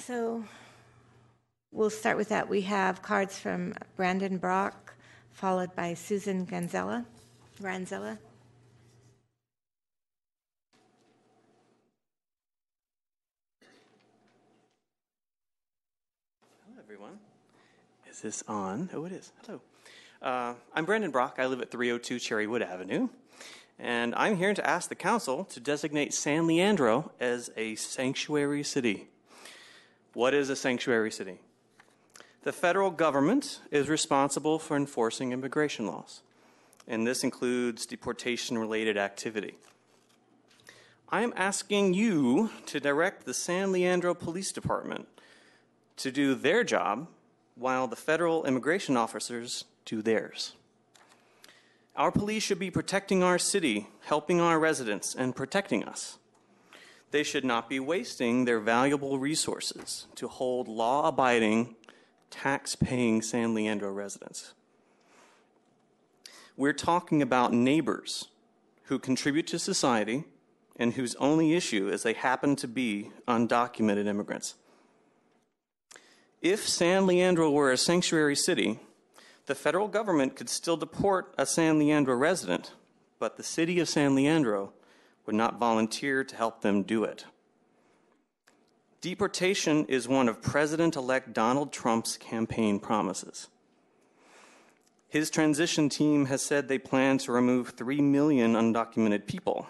So we'll start with that. We have cards from Brandon Brock, followed by Susan Ranzella. Hello, everyone. Is this on? Oh, it is. Hello. I'm Brandon Brock. I live at 302 Cherrywood Avenue. And I'm here to ask the council to designate San Leandro as a sanctuary city. What is a sanctuary city? The federal government is responsible for enforcing immigration laws, and this includes deportation-related activity. I am asking you to direct the San Leandro Police Department to do their job while the federal immigration officers do theirs. Our police should be protecting our city, helping our residents, and protecting us. They should not be wasting their valuable resources to hold law-abiding, tax-paying San Leandro residents. We're talking about neighbors who contribute to society and whose only issue is they happen to be undocumented immigrants. If San Leandro were a sanctuary city, the federal government could still deport a San Leandro resident, but the city of San Leandro would not volunteer to help them do it. Deportation is one of President-elect Donald Trump's campaign promises. His transition team has said they plan to remove 3 million undocumented people.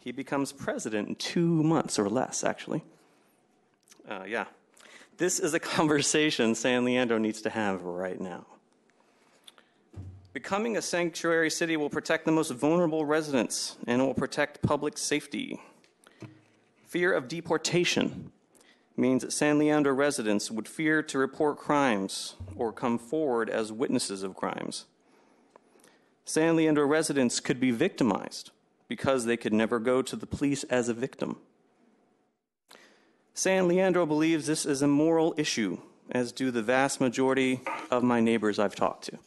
He becomes president in 2 months or less, actually. This is a conversation San Leandro needs to have right now. Becoming a sanctuary city will protect the most vulnerable residents, and it will protect public safety. Fear of deportation means that San Leandro residents would fear to report crimes or come forward as witnesses of crimes. San Leandro residents could be victimized because they could never go to the police as a victim. San Leandro believes this is a moral issue, as do the vast majority of my neighbors I've talked to.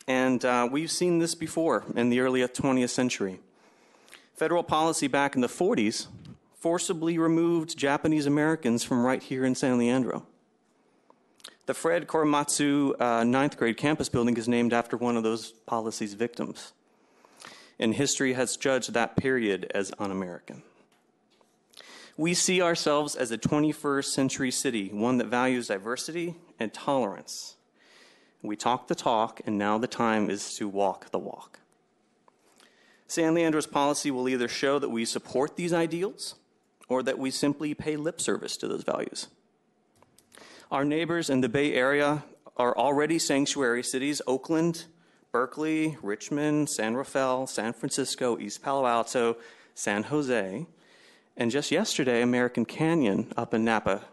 And we've seen this before in the early 20th century. Federal policy back in the 40s forcibly removed Japanese Americans from right here in San Leandro. The Fred Korematsu 9th grade campus building is named after one of those policy's victims. And history has judged that period as un-American. We see ourselves as a 21st century city, one that values diversity and tolerance. We talk the talk, and now the time is to walk the walk. San Leandro's policy will either show that we support these ideals or that we simply pay lip service to those values. Our neighbors in the Bay Area are already sanctuary cities: Oakland, Berkeley, Richmond, San Rafael, San Francisco, East Palo Alto, San Jose. And just yesterday, American Canyon up in Napa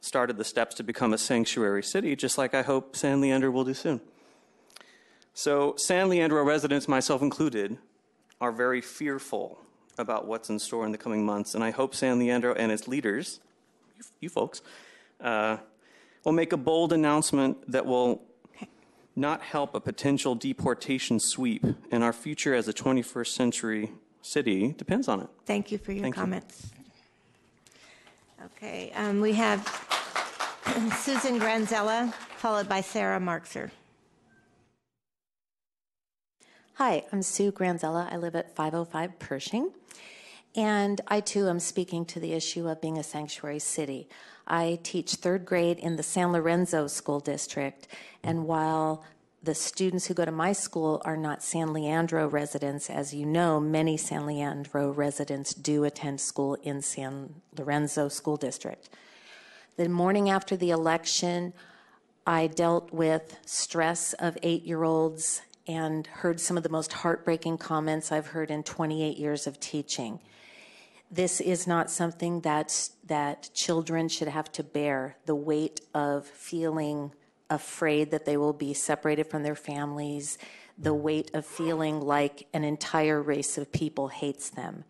started the steps to become a sanctuary city, just like I hope San Leandro will do soon. So San Leandro residents, myself included, are very fearful about what's in store in the coming months, and I hope San Leandro and its leaders, you folks, will make a bold announcement that will not help a potential deportation sweep, and our future as a 21st century city depends on it. Thank you for your comments. Okay, we have Susan Granzella, followed by Sarah Markser. Hi, I'm Sue Granzella. I live at 505 Pershing, and I too am speaking to the issue of being a sanctuary city. I teach 3rd grade in the San Lorenzo School District, and while the students who go to my school are not San Leandro residents, as you know, many San Leandro residents do attend school in San Lorenzo School District. The morning after the election, I dealt with stress of 8-year-olds and heard some of the most heartbreaking comments I've heard in 28 years of teaching. This is not something that children should have to bear, the weight of feeling afraid that they will be separated from their families, the weight of feeling like an entire race of people hates them.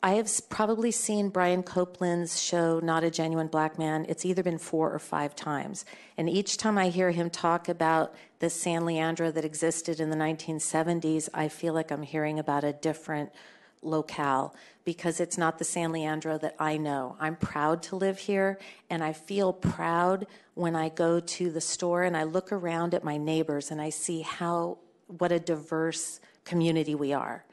I have probably seen Brian Copeland's show, Not a Genuine Black Man. It's either been 4 or 5 times. And each time I hear him talk about the San Leandro that existed in the 1970s, I feel like I'm hearing about a different locale because it's not the San Leandro that I know. I'm proud to live here, and I feel proud when I go to the store and I look around at my neighbors and I see what a diverse community we are.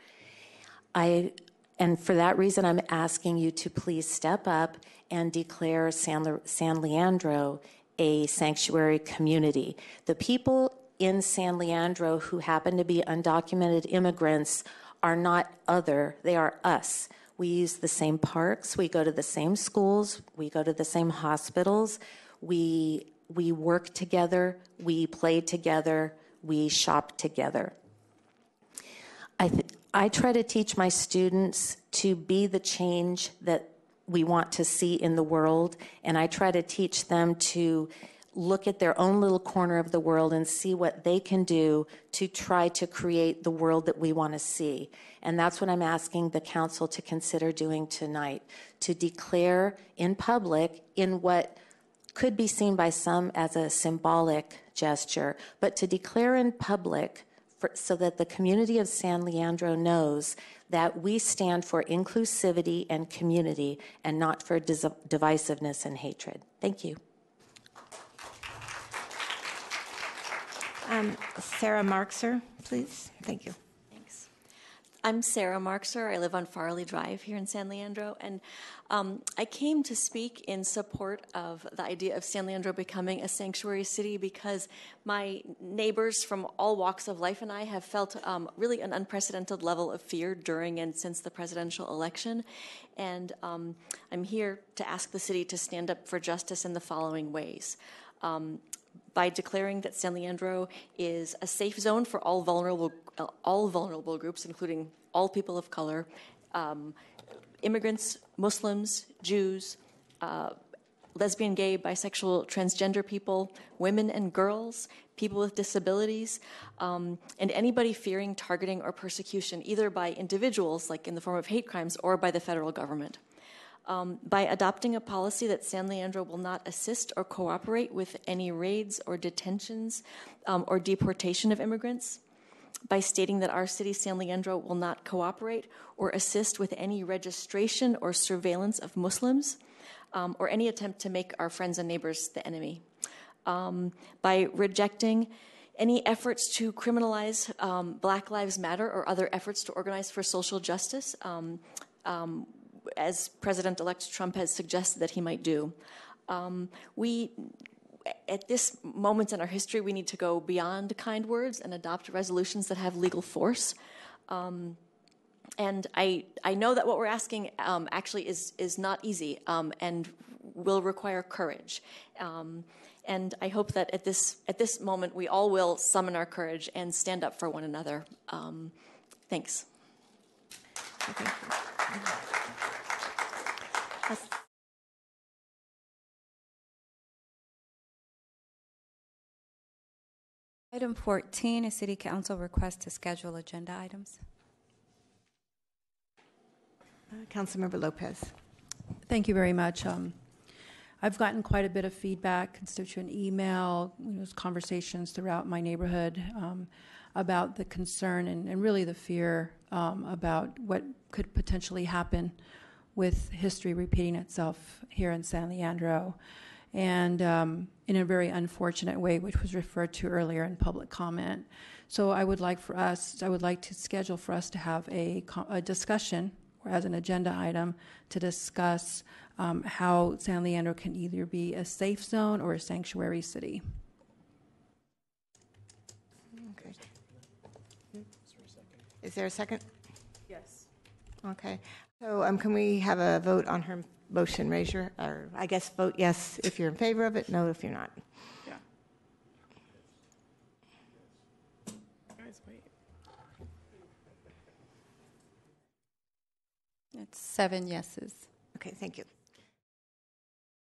And for that reason, I'm asking you to please step up and declare San Leandro a sanctuary community. The people in San Leandro who happen to be undocumented immigrants are not other, they are us. We use the same parks, we go to the same schools, we go to the same hospitals, we work together, we play together, we shop together. I try to teach my students to be the change that we want to see in the world, and I try to teach them to look at their own little corner of the world and see what they can do to try to create the world that we want to see. And that's what I'm asking the council to consider doing tonight, to declare in public in what could be seen by some as a symbolic gesture, but to declare in public so that the community of San Leandro knows that we stand for inclusivity and community and not for divisiveness and hatred. Thank you. Sarah Markser, please. Thank you. Thanks. I'm Sarah Markser. I live on Farley Drive here in San Leandro, and I came to speak in support of the idea of San Leandro becoming a sanctuary city because my neighbors from all walks of life and I have felt really an unprecedented level of fear during and since the presidential election, and I'm here to ask the city to stand up for justice in the following ways. By declaring that San Leandro is a safe zone for all vulnerable groups, including all people of color, immigrants, Muslims, Jews, lesbian, gay, bisexual, transgender people, women and girls, people with disabilities, and anybody fearing targeting or persecution, either by individuals, like in the form of hate crimes, or by the federal government. By adopting a policy that San Leandro will not assist or cooperate with any raids or detentions or deportation of immigrants, by stating that our city, San Leandro, will not cooperate or assist with any registration or surveillance of Muslims, or any attempt to make our friends and neighbors the enemy, by rejecting any efforts to criminalize Black Lives Matter or other efforts to organize for social justice, as President-elect Trump has suggested that he might do. At this moment in our history, we need to go beyond kind words and adopt resolutions that have legal force. And I know that what we're asking actually is not easy and will require courage. And I hope that at this moment we all will summon our courage and stand up for one another. Thanks. Thank you. Item 14 is City Council request to schedule agenda items. Councilmember Lopez. Thank you very much. I've gotten quite a bit of feedback, constituent email, conversations throughout my neighborhood about the concern and really the fear about what could potentially happen with history repeating itself here in San Leandro, and in a very unfortunate way, which was referred to earlier in public comment. So I would like to schedule for us to have a discussion as an agenda item to discuss how San Leandro can either be a safe zone or a sanctuary city. Okay. Is there a second? Yes. Okay. So can we have a vote on her motion? Raise your, or I guess vote yes if you're in favor of it, no if you're not. Yeah. Guys, wait. It's 7 yeses. Okay, thank you.